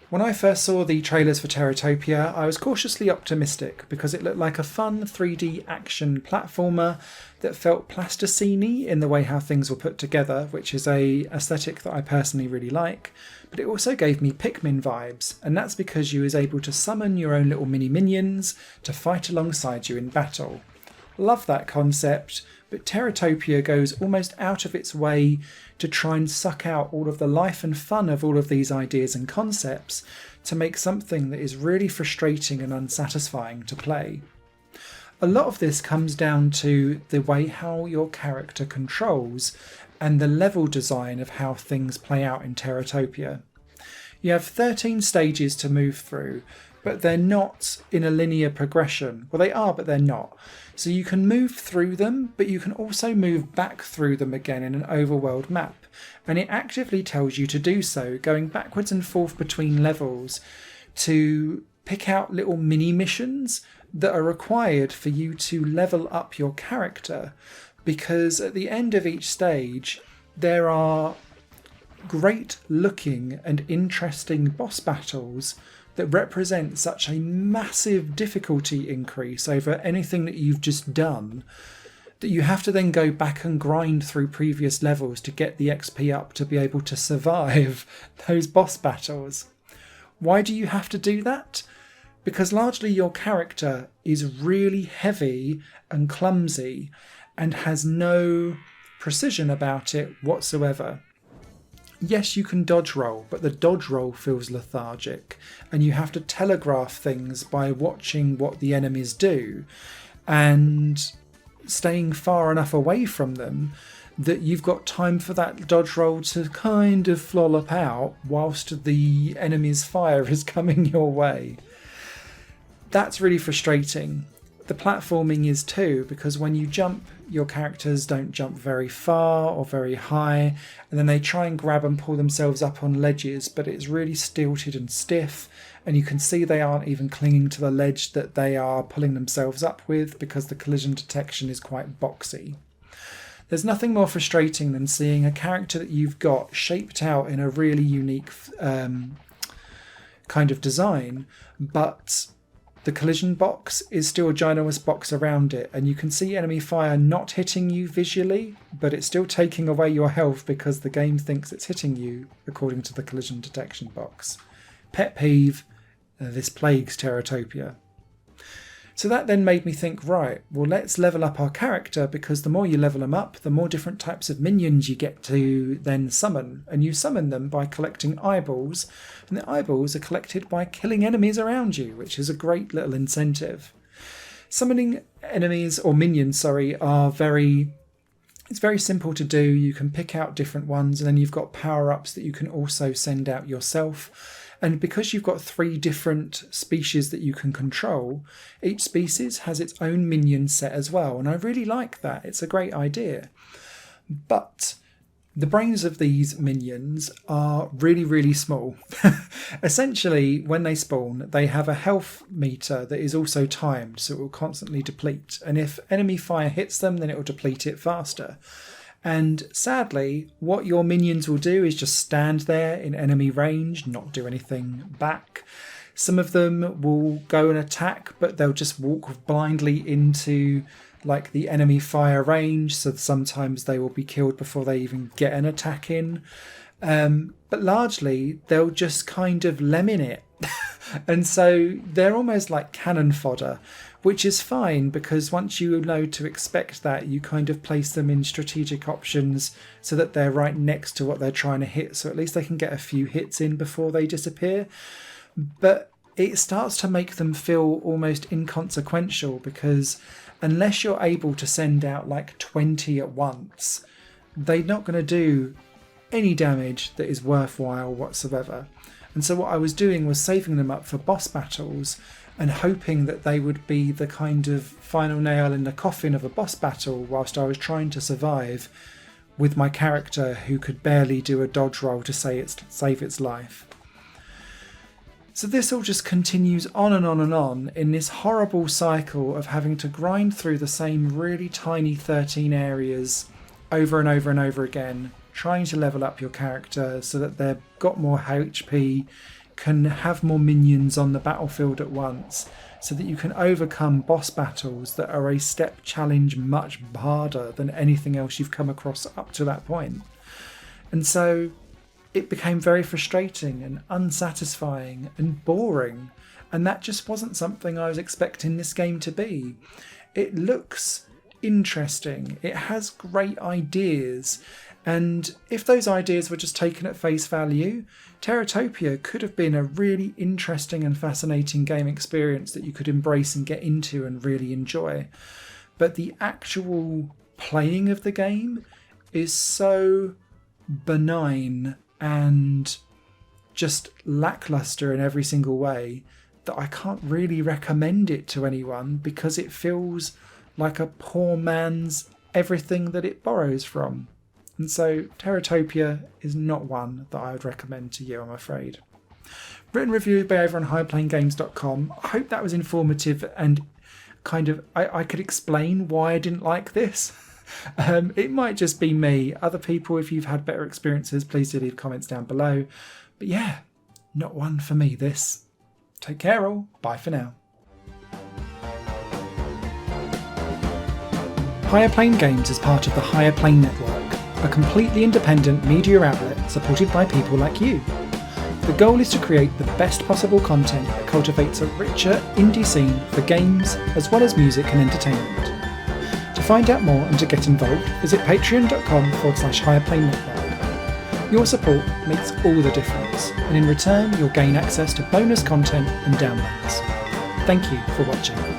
When I first saw the trailers for Teratopia, I was cautiously optimistic because it looked like a fun 3D action platformer that felt plasticine-y in the way how things were put together, which is a aesthetic that I personally really like. But it also gave me Pikmin vibes, and that's because you was able to summon your own little mini minions to fight alongside you in battle. Love that concept, but Teratopia goes almost out of its way to try and suck out all of the life and fun of all of these ideas and concepts to make something that is really frustrating and unsatisfying to play. A lot of this comes down to the way how your character controls and the level design of how things play out in Teratopia. You have 13 stages to move through, but they're not in a linear progression. Well, they are, but they're not. So you can move through them, but you can also move back through them again in an overworld map. And it actively tells you to do so, going backwards and forth between levels to pick out little mini missions that are required for you to level up your character. Because at the end of each stage, there are great looking and interesting boss battles that represent such a massive difficulty increase over anything that you've just done that you have to then go back and grind through previous levels to get the XP up to be able to survive those boss battles. Why do you have to do that? Because largely your character is really heavy and clumsy and has no precision about it whatsoever. Yes, you can dodge roll, but the dodge roll feels lethargic, and you have to telegraph things by watching what the enemies do and staying far enough away from them that you've got time for that dodge roll to kind of flollop out whilst the enemy's fire is coming your way. That's really frustrating. The platforming is too, because when you jump, your characters don't jump very far or very high, and then they try and grab and pull themselves up on ledges, but it's really stilted and stiff, and you can see they aren't even clinging to the ledge that they are pulling themselves up with because the collision detection is quite boxy. There's nothing more frustrating than seeing a character that you've got shaped out in a really unique kind of design, but the collision box is still a ginormous box around it, and you can see enemy fire not hitting you visually, but it's still taking away your health because the game thinks it's hitting you according to the collision detection box. Pet peeve, this plagues Teratopia. So that then made me think, right, well, let's level up our character, because the more you level them up, the more different types of minions you get to then summon. And you summon them by collecting eyeballs, and the eyeballs are collected by killing enemies around you, which is a great little incentive. Summoning enemies, or minions, are it's very simple to do. You can pick out different ones, and then you've got power-ups that you can also send out yourself. And because you've got 3 different species that you can control, each species has its own minion set as well. And I really like that. It's a great idea. But the brains of these minions are really, really small. Essentially, when they spawn, they have a health meter that is also timed, so it will constantly deplete. And if enemy fire hits them, then it will deplete it faster. And sadly, what your minions will do is just stand there in enemy range, not do anything back. Some of them will go and attack, but they'll just walk blindly into like the enemy fire range, so sometimes they will be killed before they even get an attack in. But largely, they'll just kind of lemon it. And so they're almost like cannon fodder, which is fine, because once you know to expect that, you kind of place them in strategic options so that they're right next to what they're trying to hit, so at least they can get a few hits in before they disappear. But it starts to make them feel almost inconsequential, because unless you're able to send out like 20 at once, they're not going to do any damage that is worthwhile whatsoever. And so what I was doing was saving them up for boss battles and hoping that they would be the kind of final nail in the coffin of a boss battle whilst I was trying to survive with my character who could barely do a dodge roll to save its life. So this all just continues on and on and on in this horrible cycle of having to grind through the same really tiny 13 areas over and over and over again, trying to level up your character so that they've got more HP, can have more minions on the battlefield at once, so that you can overcome boss battles that are a step challenge much harder than anything else you've come across up to that point. And so it became very frustrating and unsatisfying and boring, and that just wasn't something I was expecting this game to be. It looks interesting, it has great ideas, and if those ideas were just taken at face value, Teratopia could have been a really interesting and fascinating game experience that you could embrace and get into and really enjoy. But the actual playing of the game is so benign and just lackluster in every single way that I can't really recommend it to anyone, because it feels like a poor man's everything that it borrows from. And so Teratopia is not one that I would recommend to you, I'm afraid. Written review by over on highplayinggames.com. I hope that was informative and kind of I could explain why I didn't like this. It might just be me. Other people, if you've had better experiences, please do leave comments down below. But yeah, not one for me, this. Take care all. Bye for now. Higher Plane Games is part of the Higher Plane Network, a completely independent media outlet supported by people like you. The goal is to create the best possible content that cultivates a richer indie scene for games as well as music and entertainment. To find out more and to get involved, visit patreon.com/higherplane-network. Your support makes all the difference, and in return you'll gain access to bonus content and downloads. Thank you for watching.